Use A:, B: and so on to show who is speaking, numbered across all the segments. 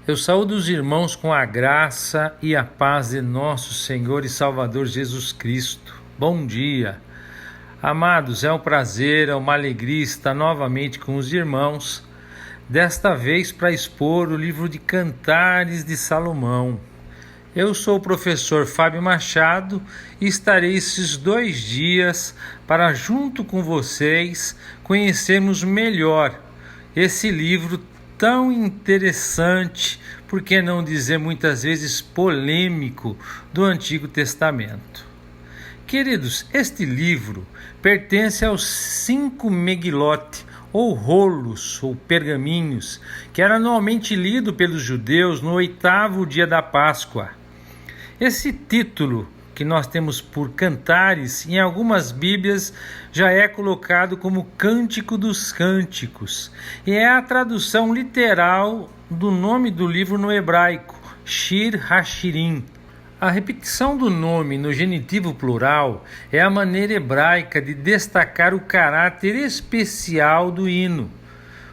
A: Eu saúdo os irmãos com a graça e a paz de nosso Senhor e Salvador Jesus Cristo. Bom dia. Amados, é um prazer, é uma alegria estar novamente com os irmãos, desta vez para expor o livro de Cantares de Salomão. Eu sou o professor Fábio Machado e estarei esses 2 dias para, junto com vocês, conhecermos melhor esse livro tão interessante, por que não dizer muitas vezes polêmico, do Antigo Testamento. Queridos, este livro pertence aos 5 Megilot, ou rolos, ou pergaminhos, que era anualmente lido pelos judeus no 8º dia da Páscoa. Esse título que nós temos por Cantares, em algumas Bíblias já é colocado como Cântico dos Cânticos, e é a tradução literal do nome do livro no hebraico, Shir HaShirim. A repetição do nome no genitivo plural é a maneira hebraica de destacar o caráter especial do hino,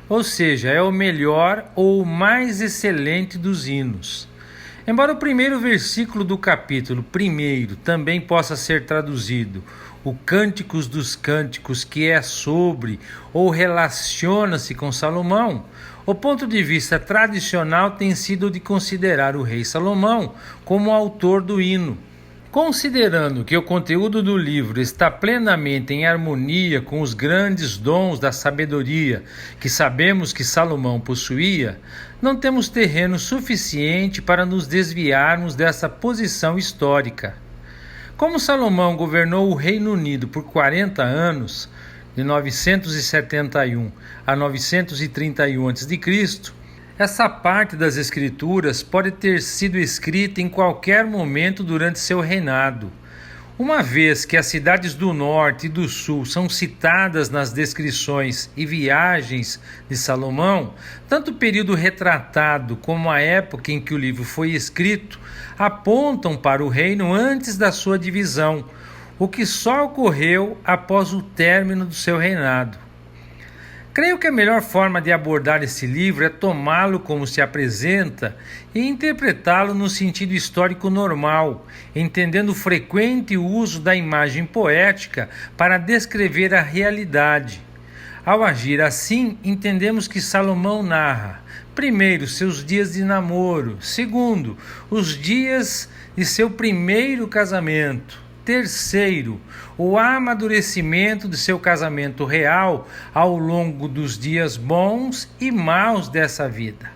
A: ou seja, é o melhor ou o mais excelente dos hinos. Embora o primeiro versículo do capítulo 1 também possa ser traduzido o Cânticos dos Cânticos, que é sobre ou relaciona-se com Salomão, o ponto de vista tradicional tem sido de considerar o rei Salomão como autor do hino. Considerando que o conteúdo do livro está plenamente em harmonia com os grandes dons da sabedoria que sabemos que Salomão possuía, não temos terreno suficiente para nos desviarmos dessa posição histórica. Como Salomão governou o Reino Unido por 40 anos, de 971 a 931 a.C., essa parte das Escrituras pode ter sido escrita em qualquer momento durante seu reinado. Uma vez que as cidades do norte e do sul são citadas nas descrições e viagens de Salomão, tanto o período retratado como a época em que o livro foi escrito apontam para o reino antes da sua divisão, o que só ocorreu após o término do seu reinado. Creio que a melhor forma de abordar esse livro é tomá-lo como se apresenta e interpretá-lo no sentido histórico normal, entendendo o frequente uso da imagem poética para descrever a realidade. Ao agir assim, entendemos que Salomão narra, primeiro, seus dias de namoro, segundo, os dias de seu primeiro casamento, terceiro, o amadurecimento de seu casamento real ao longo dos dias bons e maus dessa vida.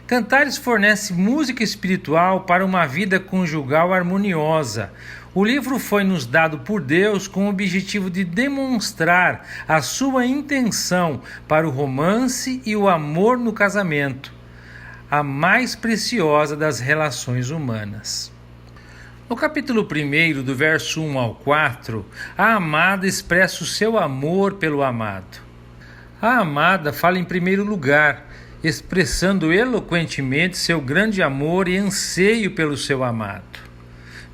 A: Cantares fornece música espiritual para uma vida conjugal harmoniosa. O livro foi nos dado por Deus com o objetivo de demonstrar a sua intenção para o romance e o amor no casamento, a mais preciosa das relações humanas. No capítulo 1, do verso 1 ao 4, a amada expressa o seu amor pelo amado. A amada fala em primeiro lugar, expressando eloquentemente seu grande amor e anseio pelo seu amado.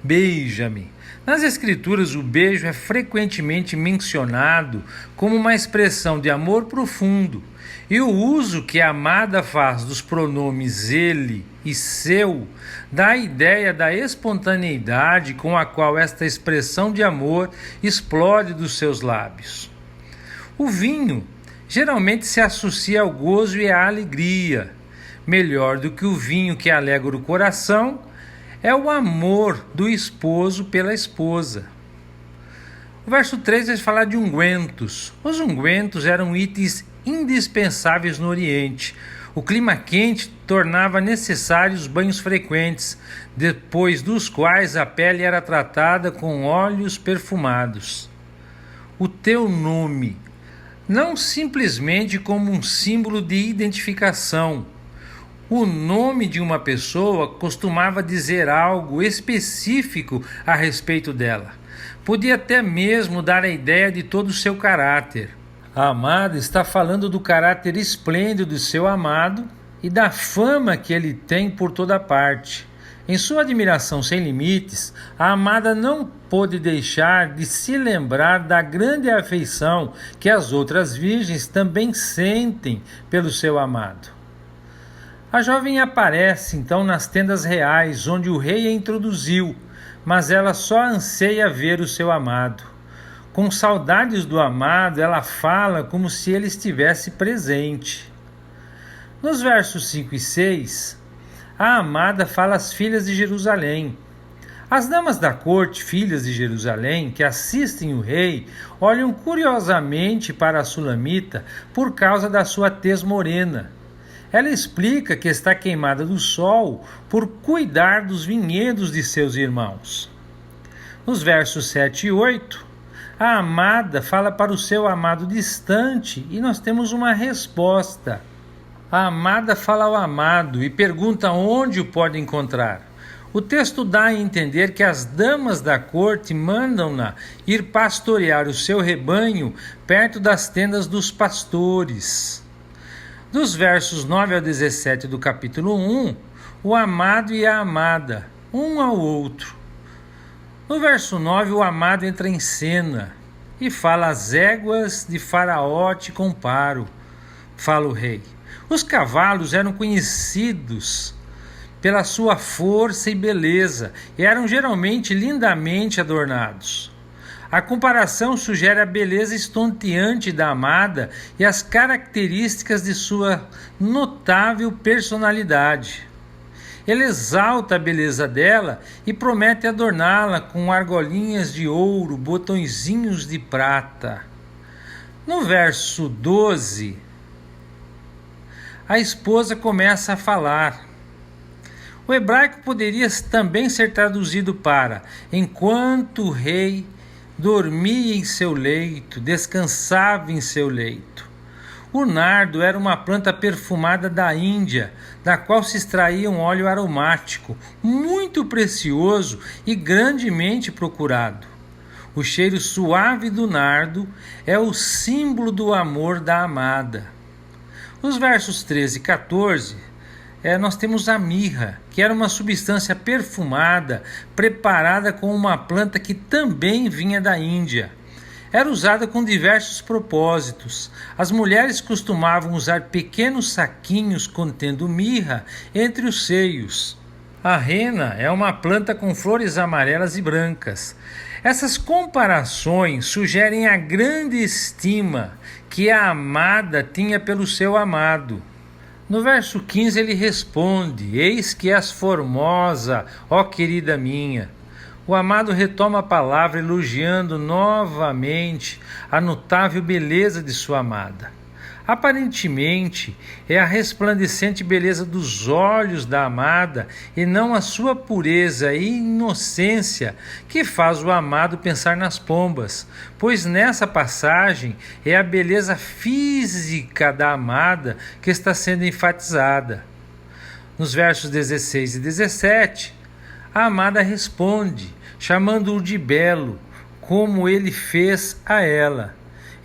A: Beija-me. Nas Escrituras, o beijo é frequentemente mencionado como uma expressão de amor profundo, e o uso que a amada faz dos pronomes ele e seu dá a ideia da espontaneidade com a qual esta expressão de amor explode dos seus lábios. O vinho geralmente se associa ao gozo e à alegria. Melhor do que o vinho que alegra o coração é o amor do esposo pela esposa. O verso 3 vai falar de ungüentos. Os ungüentos eram itens indispensáveis no Oriente. O clima quente tornava necessários banhos frequentes, depois dos quais a pele era tratada com óleos perfumados. O teu nome, não simplesmente como um símbolo de identificação. O nome de uma pessoa costumava dizer algo específico a respeito dela. Podia até mesmo dar a ideia de todo o seu caráter. A amada está falando do caráter esplêndido do seu amado e da fama que ele tem por toda parte. Em sua admiração sem limites, a amada não pôde deixar de se lembrar da grande afeição que as outras virgens também sentem pelo seu amado. A jovem aparece então nas tendas reais, onde o rei a introduziu, mas ela só anseia ver o seu amado. Com saudades do amado, ela fala como se ele estivesse presente. Nos versos 5 e 6, a amada fala às filhas de Jerusalém. As damas da corte, filhas de Jerusalém, que assistem o rei, olham curiosamente para a Sulamita por causa da sua tez morena. Ela explica que está queimada do sol por cuidar dos vinhedos de seus irmãos. Nos versos 7 e 8, a amada fala para o seu amado distante e nós temos uma resposta. A amada fala ao amado e pergunta onde o pode encontrar. O texto dá a entender que as damas da corte mandam-na ir pastorear o seu rebanho perto das tendas dos pastores. Dos versos 9 ao 17 do capítulo 1, o amado e a amada, um ao outro. No verso 9, o amado entra em cena e fala: as éguas de Faraó te comparo, fala o rei. Os cavalos eram conhecidos pela sua força e beleza, e eram geralmente lindamente adornados. A comparação sugere a beleza estonteante da amada e as características de sua notável personalidade. Ele exalta a beleza dela e promete adorná-la com argolinhas de ouro, botõezinhos de prata. No verso 12, a esposa começa a falar. O hebraico poderia também ser traduzido para: enquanto o rei dormia em seu leito, descansava em seu leito. O nardo era uma planta perfumada da Índia, da qual se extraía um óleo aromático, muito precioso e grandemente procurado. O cheiro suave do nardo é o símbolo do amor da amada. Nos versos 13 e 14, nós temos a mirra, que era uma substância perfumada, preparada com uma planta que também vinha da Índia. Era usada com diversos propósitos. As mulheres costumavam usar pequenos saquinhos contendo mirra entre os seios. A rena é uma planta com flores amarelas e brancas. Essas comparações sugerem a grande estima que a amada tinha pelo seu amado. No verso 15 ele responde: eis que és formosa, ó querida minha. O amado retoma a palavra elogiando novamente a notável beleza de sua amada. Aparentemente, é a resplandecente beleza dos olhos da amada e não a sua pureza e inocência que faz o amado pensar nas pombas, pois nessa passagem é a beleza física da amada que está sendo enfatizada. Nos versos 16 e 17, a amada responde, chamando-o de belo, como ele fez a ela.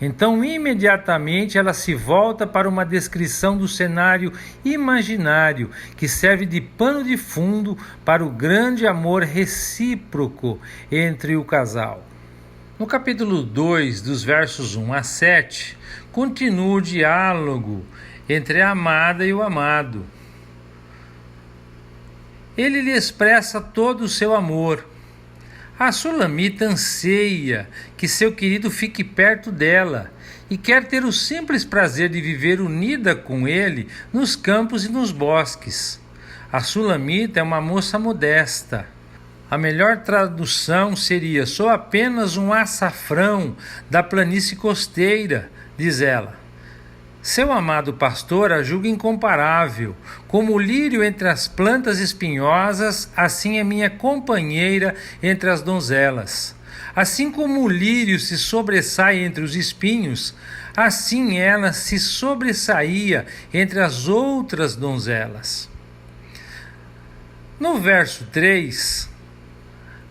A: Então, imediatamente, ela se volta para uma descrição do cenário imaginário que serve de pano de fundo para o grande amor recíproco entre o casal. No capítulo 2, dos versos 1 a 7, continua o diálogo entre a amada e o amado. Ele lhe expressa todo o seu amor. A Sulamita anseia que seu querido fique perto dela e quer ter o simples prazer de viver unida com ele nos campos e nos bosques. A Sulamita é uma moça modesta. A melhor tradução seria: sou apenas um açafrão da planície costeira, diz ela. Seu amado pastor a julga incomparável. Como o lírio entre as plantas espinhosas, assim é minha companheira entre as donzelas. Assim como o lírio se sobressai entre os espinhos, assim ela se sobressaía entre as outras donzelas. No verso 3,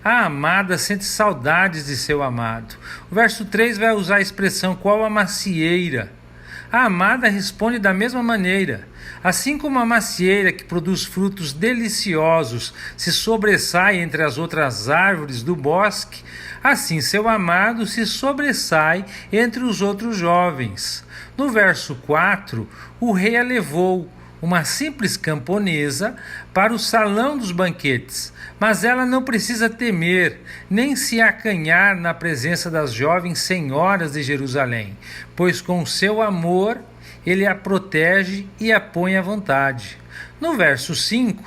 A: a amada sente saudades de seu amado. O verso 3 vai usar a expressão qual a macieira. A amada responde da mesma maneira. Assim como a macieira que produz frutos deliciosos se sobressai entre as outras árvores do bosque, assim seu amado se sobressai entre os outros jovens. No verso 4, o rei a levou, uma simples camponesa, para o salão dos banquetes, mas ela não precisa temer, nem se acanhar na presença das jovens senhoras de Jerusalém, pois com seu amor ele a protege e a põe à vontade. No verso 5,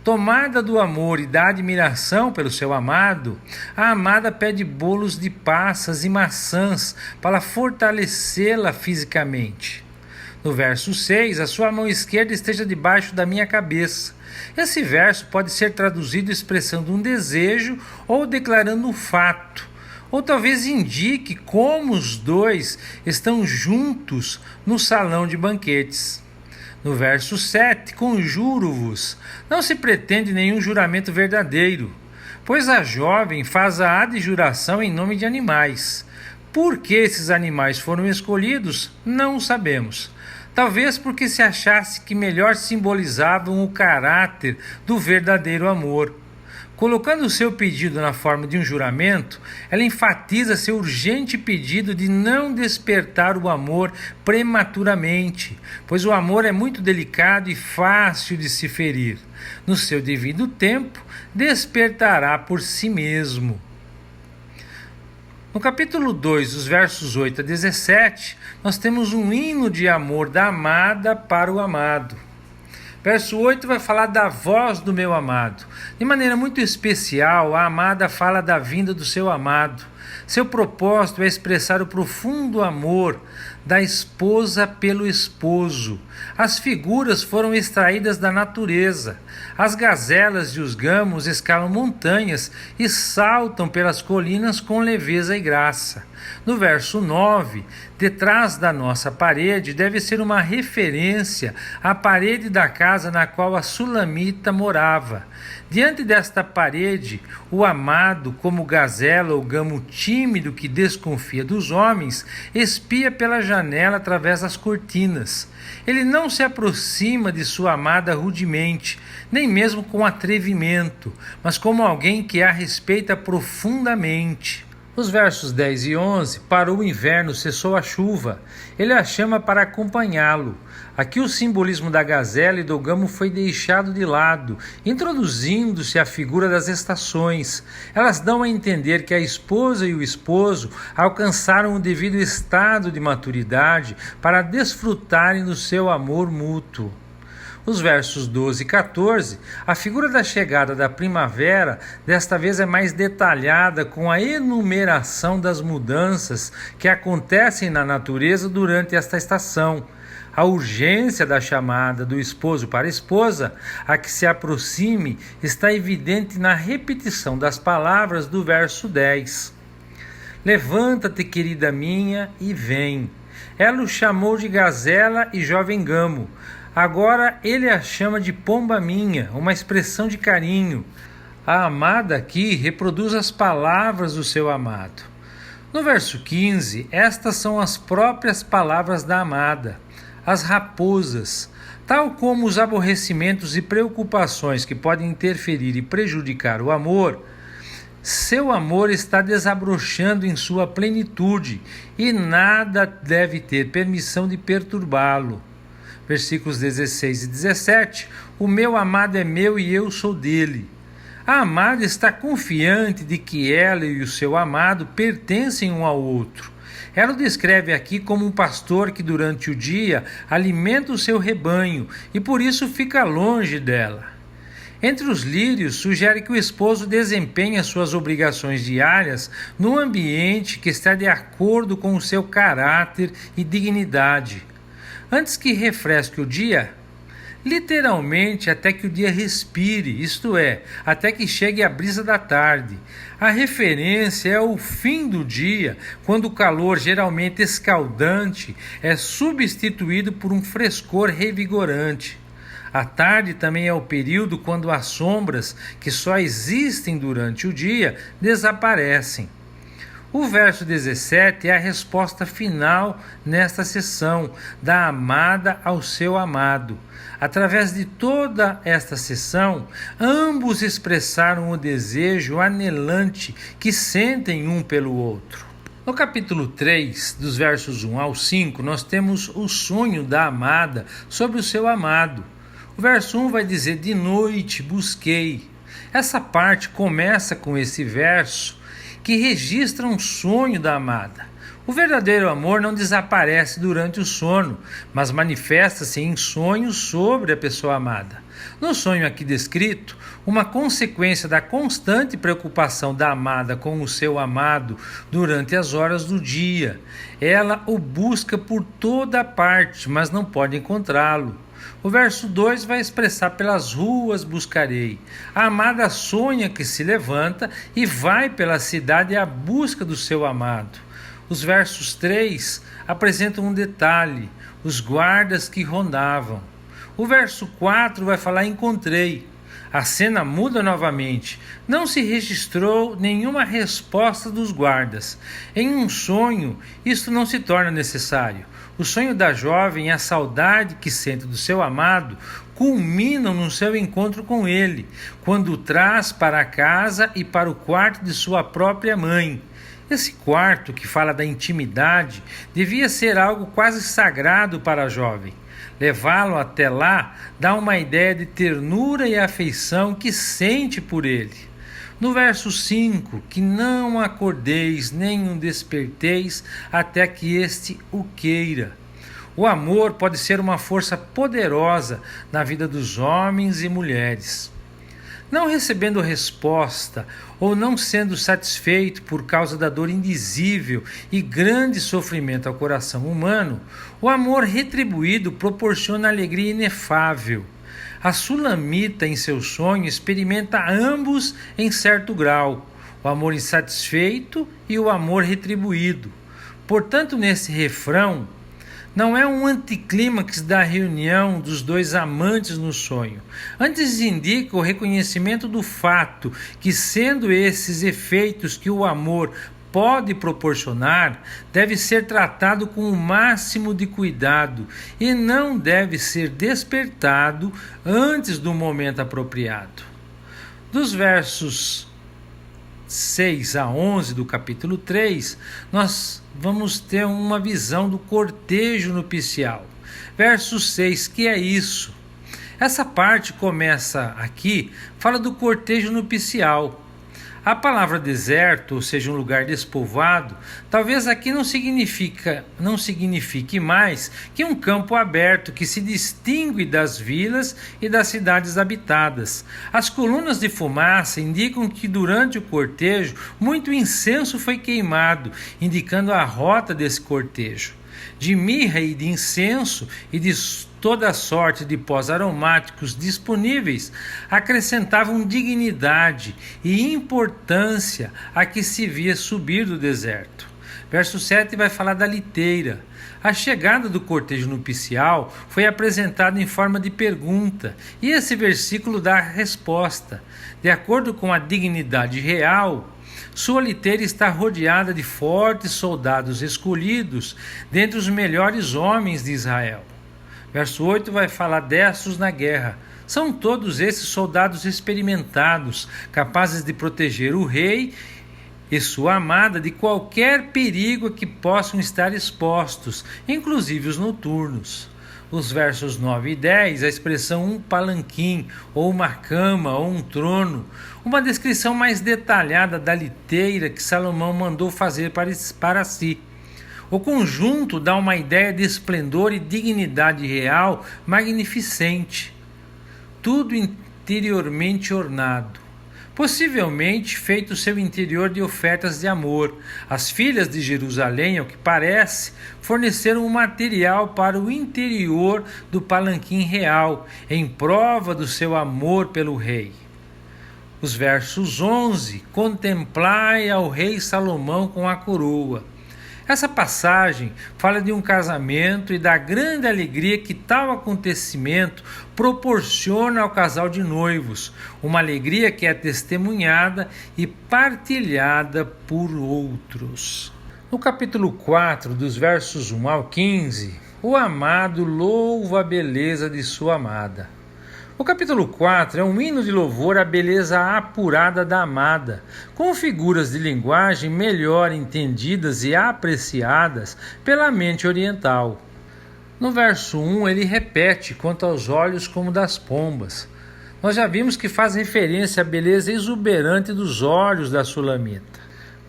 A: tomada do amor e da admiração pelo seu amado, a amada pede bolos de passas e maçãs para fortalecê-la fisicamente. No verso 6, a sua mão esquerda esteja debaixo da minha cabeça. Esse verso pode ser traduzido expressando um desejo ou declarando um fato, ou talvez indique como os dois estão juntos no salão de banquetes. No verso 7, conjuro-vos, não se pretende nenhum juramento verdadeiro, pois a jovem faz a adjuração em nome de animais. Por que esses animais foram escolhidos, não o sabemos. Talvez porque se achasse que melhor simbolizavam o caráter do verdadeiro amor. Colocando o seu pedido na forma de um juramento, ela enfatiza seu urgente pedido de não despertar o amor prematuramente, pois o amor é muito delicado e fácil de se ferir. No seu devido tempo, despertará por si mesmo. No capítulo 2, dos versos 8 a 17, nós temos um hino de amor da amada para o amado. Verso 8 vai falar da voz do meu amado. De maneira muito especial, a amada fala da vinda do seu amado. Seu propósito é expressar o profundo amor da esposa pelo esposo. As figuras foram extraídas da natureza. As gazelas e os gamos escalam montanhas e saltam pelas colinas com leveza e graça. No verso 9, detrás da nossa parede deve ser uma referência à parede da casa na qual a sulamita morava. Diante desta parede, o amado, como gazela ou gamo tímido que desconfia dos homens, espia pela janela através das cortinas. Ele não se aproxima de sua amada rudemente, nem mesmo com atrevimento, mas como alguém que a respeita profundamente. Nos versos 10 e 11, parou o inverno, cessou a chuva. Ele a chama para acompanhá-lo. Aqui o simbolismo da gazela e do gamo foi deixado de lado, introduzindo-se a figura das estações. Elas dão a entender que a esposa e o esposo alcançaram o devido estado de maturidade para desfrutarem do seu amor mútuo. Os versos 12 e 14, a figura da chegada da primavera desta vez é mais detalhada com a enumeração das mudanças que acontecem na natureza durante esta estação. A urgência da chamada do esposo para a esposa a que se aproxime está evidente na repetição das palavras do verso 10. Levanta-te, querida minha, e vem. Ela o chamou de gazela e jovem gamo. Agora ele a chama de pomba minha, uma expressão de carinho. A amada aqui reproduz as palavras do seu amado. No verso 15, estas são as próprias palavras da amada. As raposas, tal como os aborrecimentos e preocupações que podem interferir e prejudicar o amor, seu amor está desabrochando em sua plenitude e nada deve ter permissão de perturbá-lo. Versículos 16 e 17, o meu amado é meu e eu sou dele. A amada está confiante de que ela e o seu amado pertencem um ao outro. Ela o descreve aqui como um pastor que durante o dia alimenta o seu rebanho e por isso fica longe dela. Entre os lírios, sugere que o esposo desempenha suas obrigações diárias num ambiente que está de acordo com o seu caráter e dignidade. Antes que refresque o dia, literalmente até que o dia respire, isto é, até que chegue a brisa da tarde. A referência é o fim do dia, quando o calor, geralmente escaldante, é substituído por um frescor revigorante. A tarde também é o período quando as sombras, que só existem durante o dia, desaparecem. O verso 17 é a resposta final nesta sessão, da amada ao seu amado. Através de toda esta sessão, ambos expressaram o desejo anelante que sentem um pelo outro. No capítulo 3, dos versos 1 ao 5, nós temos o sonho da amada sobre o seu amado. O verso 1 vai dizer: de noite busquei. Essa parte começa com esse verso que registra um sonho da amada. O verdadeiro amor não desaparece durante o sono, mas manifesta-se em sonhos sobre a pessoa amada. No sonho aqui descrito, uma consequência da constante preocupação da amada com o seu amado durante as horas do dia. Ela o busca por toda parte, mas não pode encontrá-lo. O verso 2 vai expressar: pelas ruas buscarei. A amada sonha que se levanta e vai pela cidade à busca do seu amado. Os versos 3 apresentam um detalhe: os guardas que rondavam. O verso 4 vai falar: encontrei. A cena muda novamente. Não se registrou nenhuma resposta dos guardas. Em um sonho, isto não se torna necessário. O sonho da jovem e a saudade que sente do seu amado culminam no seu encontro com ele, quando o traz para a casa e para o quarto de sua própria mãe. Esse quarto, que fala da intimidade, devia ser algo quase sagrado para a jovem. Levá-lo até lá dá uma ideia de ternura e afeição que sente por ele. No verso 5, que não acordeis nem o desperteis até que este o queira. O amor pode ser uma força poderosa na vida dos homens e mulheres. Não recebendo resposta ou não sendo satisfeito por causa da dor indizível e grande sofrimento ao coração humano, o amor retribuído proporciona alegria inefável. A sulamita, em seu sonho, experimenta ambos em certo grau, o amor insatisfeito e o amor retribuído. Portanto, nesse refrão, não é um anticlímax da reunião dos dois amantes no sonho. Antes indica o reconhecimento do fato que, sendo esses efeitos que o amor pode proporcionar, deve ser tratado com o máximo de cuidado e não deve ser despertado antes do momento apropriado. Dos versos 6 a 11 do capítulo 3, nós vamos ter uma visão do cortejo nupcial. Verso 6, que é isso? Essa parte começa aqui, fala do cortejo nupcial. A palavra deserto, ou seja, um lugar despovoado, talvez aqui não signifique mais que um campo aberto que se distingue das vilas e das cidades habitadas. As colunas de fumaça indicam que durante o cortejo muito incenso foi queimado, indicando a rota desse cortejo. De mirra e de incenso e de toda sorte de pós aromáticos disponíveis acrescentavam dignidade e importância a que se via subir do deserto. Verso 7 vai falar da liteira. A chegada do cortejo nupcial foi apresentada em forma de pergunta, e esse versículo dá a resposta. De acordo com a dignidade real, sua liteira está rodeada de fortes soldados escolhidos dentre os melhores homens de Israel. Verso 8 vai falar destros na guerra. São todos esses soldados experimentados, capazes de proteger o rei e sua amada de qualquer perigo a que possam estar expostos, inclusive os noturnos. Os versos 9 e 10, a expressão um palanquim, ou uma cama, ou um trono, uma descrição mais detalhada da liteira que Salomão mandou fazer para si. O conjunto dá uma ideia de esplendor e dignidade real magnificente, tudo interiormente ornado. Possivelmente feito seu interior de ofertas de amor. As filhas de Jerusalém, ao que parece, forneceram um material para o interior do palanquim real, em prova do seu amor pelo rei. Os versos 11, contemplai ao rei Salomão com a coroa. Essa passagem fala de um casamento e da grande alegria que tal acontecimento proporciona ao casal de noivos, uma alegria que é testemunhada e partilhada por outros. No capítulo 4, dos versos 1 ao 15, o amado louva a beleza de sua amada. O capítulo 4 é um hino de louvor à beleza apurada da amada, com figuras de linguagem melhor entendidas e apreciadas pela mente oriental. No verso 1, ele repete quanto aos olhos como das pombas. Nós já vimos que faz referência à beleza exuberante dos olhos da Sulamita.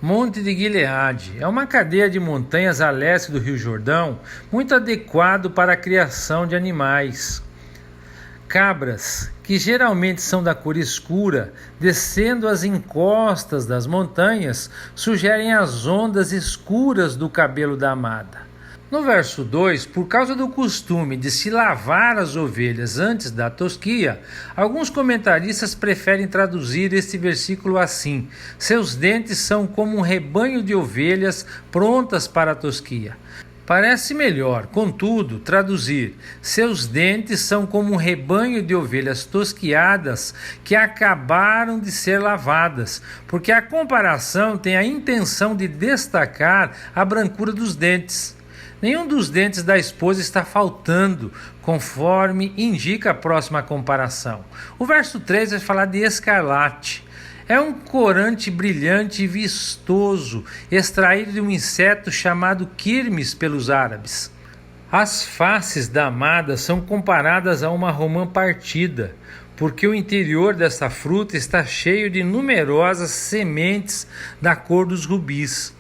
A: Monte de Gileade é uma cadeia de montanhas a leste do Rio Jordão, muito adequado para a criação de animais. Cabras, que geralmente são da cor escura, descendo as encostas das montanhas, sugerem as ondas escuras do cabelo da amada. No verso 2, por causa do costume de se lavar as ovelhas antes da tosquia, alguns comentaristas preferem traduzir este versículo assim: seus dentes são como um rebanho de ovelhas prontas para a tosquia. Parece melhor, contudo, traduzir: seus dentes são como um rebanho de ovelhas tosquiadas que acabaram de ser lavadas, porque a comparação tem a intenção de destacar a brancura dos dentes. Nenhum dos dentes da esposa está faltando, conforme indica a próxima comparação. O verso 3 vai falar de escarlate. É um corante brilhante e vistoso, extraído de um inseto chamado quirmes pelos árabes. As faces da amada são comparadas a uma romã partida, porque o interior desta fruta está cheio de numerosas sementes da cor dos rubis.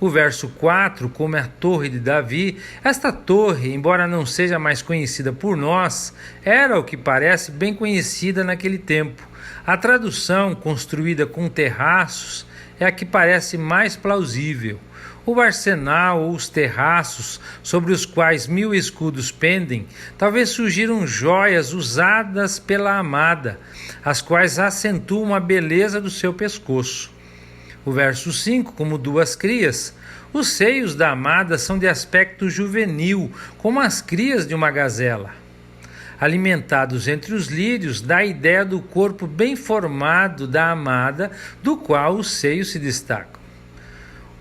A: O verso 4, como é a torre de Davi, esta torre, embora não seja mais conhecida por nós, era, o que parece, bem conhecida naquele tempo. A tradução, construída com terraços, é a que parece mais plausível. O arsenal ou os terraços, sobre os quais 1000 escudos pendem, talvez surgiram joias usadas pela amada, as quais acentuam a beleza do seu pescoço. O verso 5, como duas crias, os seios da amada são de aspecto juvenil, como as crias de uma gazela. Alimentados entre os lírios, dá a ideia do corpo bem formado da amada, do qual os seios se destacam.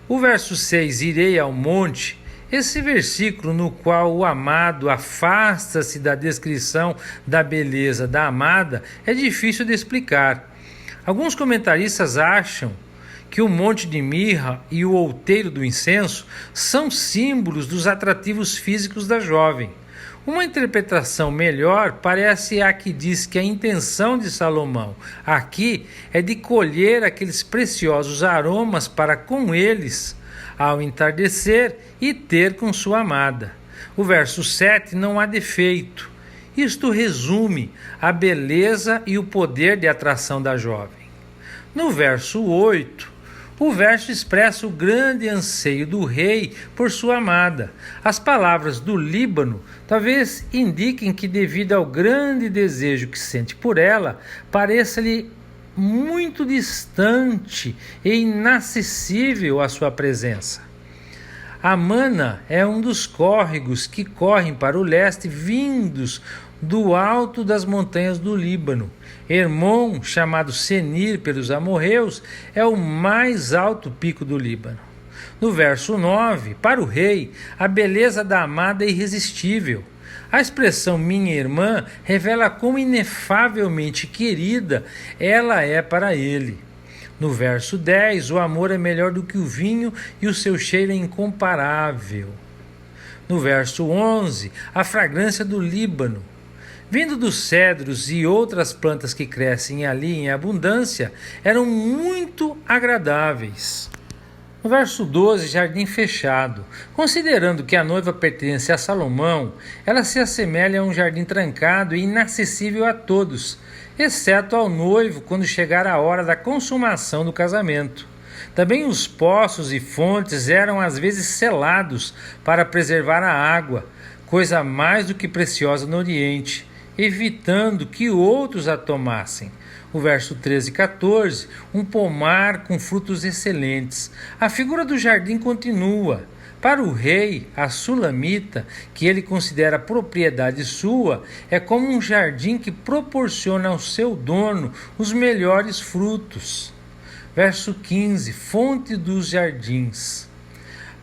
A: O verso 6, irei ao monte, esse versículo no qual o amado afasta-se da descrição da beleza da amada, é difícil de explicar. Alguns comentaristas acham que o monte de mirra e o outeiro do incenso são símbolos dos atrativos físicos da jovem. Uma interpretação melhor parece a que diz que a intenção de Salomão aqui é de colher aqueles preciosos aromas para com eles, ao entardecer, e ter com sua amada. O verso 7 não há defeito. Isto resume a beleza e o poder de atração da jovem. No verso 8, o verso expressa o grande anseio do rei por sua amada. As palavras do Líbano talvez indiquem que, devido ao grande desejo que sente por ela, pareça-lhe muito distante e inacessível a sua presença. Amana é um dos córregos que correm para o leste, vindos do alto das montanhas do Líbano. Hermon, chamado Senir pelos amorreus, é o mais alto pico do Líbano. No verso 9, para o rei, a beleza da amada é irresistível. A expressão minha irmã revela quão inefavelmente querida ela é para ele. No verso 10, o amor é melhor do que o vinho e o seu cheiro é incomparável. No verso 11, a fragrância do Líbano. Vindo dos cedros e outras plantas que crescem ali em abundância, eram muito agradáveis. No verso 12, jardim fechado. Considerando que a noiva pertence a Salomão, ela se assemelha a um jardim trancado e inacessível a todos, exceto ao noivo quando chegar a hora da consumação do casamento. Também os poços e fontes eram às vezes selados para preservar a água, coisa mais do que preciosa no Oriente, evitando que outros a tomassem. O verso 13 e 14, um pomar com frutos excelentes. A figura do jardim continua. Para o rei, a Sulamita, que ele considera propriedade sua, é como um jardim que proporciona ao seu dono os melhores frutos. Verso 15, fonte dos jardins.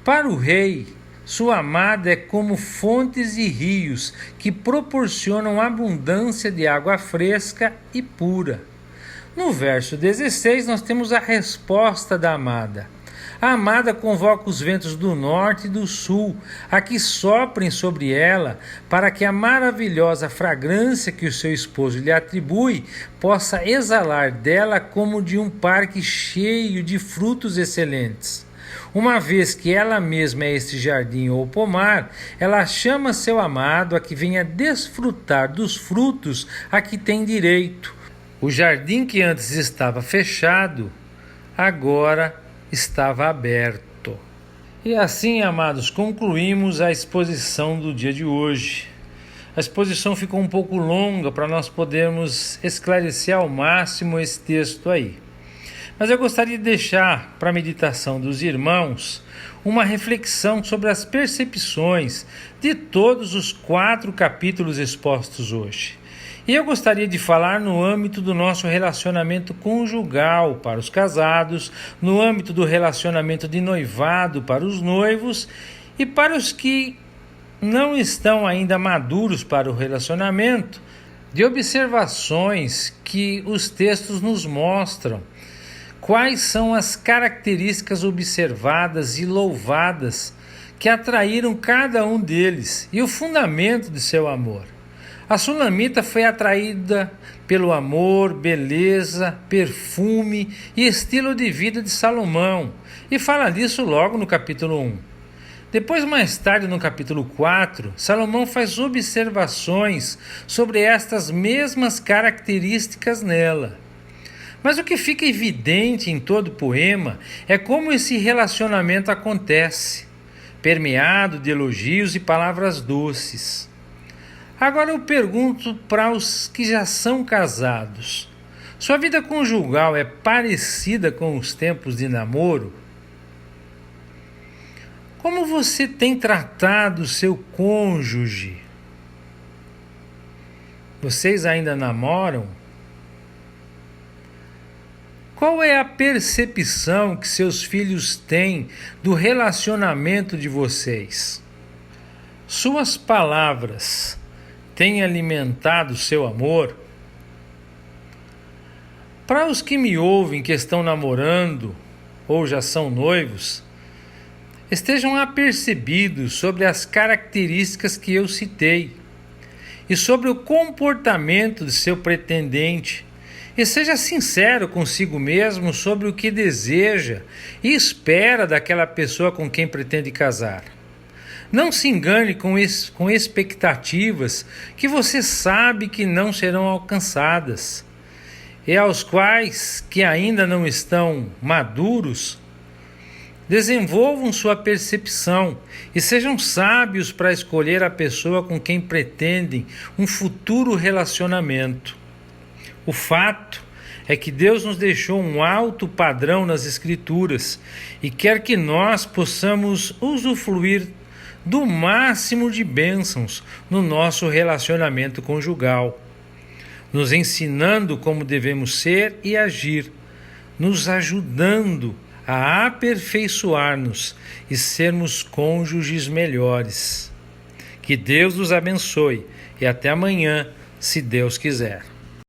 A: Para o rei, sua amada é como fontes e rios que proporcionam abundância de água fresca e pura. No verso 16, nós temos a resposta da amada. A amada convoca os ventos do norte e do sul a que soprem sobre ela, para que a maravilhosa fragrância que o seu esposo lhe atribui possa exalar dela como de um parque cheio de frutos excelentes. Uma vez que ela mesma é esse jardim ou pomar, ela chama seu amado a que venha desfrutar dos frutos a que tem direito. O jardim que antes estava fechado, agora estava aberto. E assim, amados, concluímos a exposição do dia de hoje. A exposição ficou um pouco longa para nós podermos esclarecer ao máximo esse texto aí. Mas eu gostaria de deixar para a meditação dos irmãos uma reflexão sobre as percepções de todos os 4 capítulos expostos hoje. E eu gostaria de falar no âmbito do nosso relacionamento conjugal para os casados, no âmbito do relacionamento de noivado para os noivos e para os que não estão ainda maduros para o relacionamento, de observações que os textos nos mostram. Quais são as características observadas e louvadas que atraíram cada um deles e o fundamento de seu amor? A Sunamita foi atraída pelo amor, beleza, perfume e estilo de vida de Salomão, e fala disso logo no capítulo 1. Depois, mais tarde, no capítulo 4, Salomão faz observações sobre estas mesmas características nela. Mas o que fica evidente em todo o poema é como esse relacionamento acontece, permeado de elogios e palavras doces. Agora eu pergunto para os que já são casados: sua vida conjugal é parecida com os tempos de namoro? Como você tem tratado seu cônjuge? Vocês ainda namoram? Qual é a percepção que seus filhos têm do relacionamento de vocês? Suas palavras têm alimentado seu amor? Para os que me ouvem que estão namorando ou já são noivos, estejam apercebidos sobre as características que eu citei e sobre o comportamento de seu pretendente. E seja sincero consigo mesmo sobre o que deseja e espera daquela pessoa com quem pretende casar. Não se engane com expectativas que você sabe que não serão alcançadas, e aos quais que ainda não estão maduros. Desenvolvam sua percepção e sejam sábios para escolher a pessoa com quem pretendem um futuro relacionamento. O fato é que Deus nos deixou um alto padrão nas Escrituras e quer que nós possamos usufruir do máximo de bênçãos no nosso relacionamento conjugal, nos ensinando como devemos ser e agir, nos ajudando a aperfeiçoar-nos e sermos cônjuges melhores. Que Deus nos abençoe e até amanhã, se Deus quiser.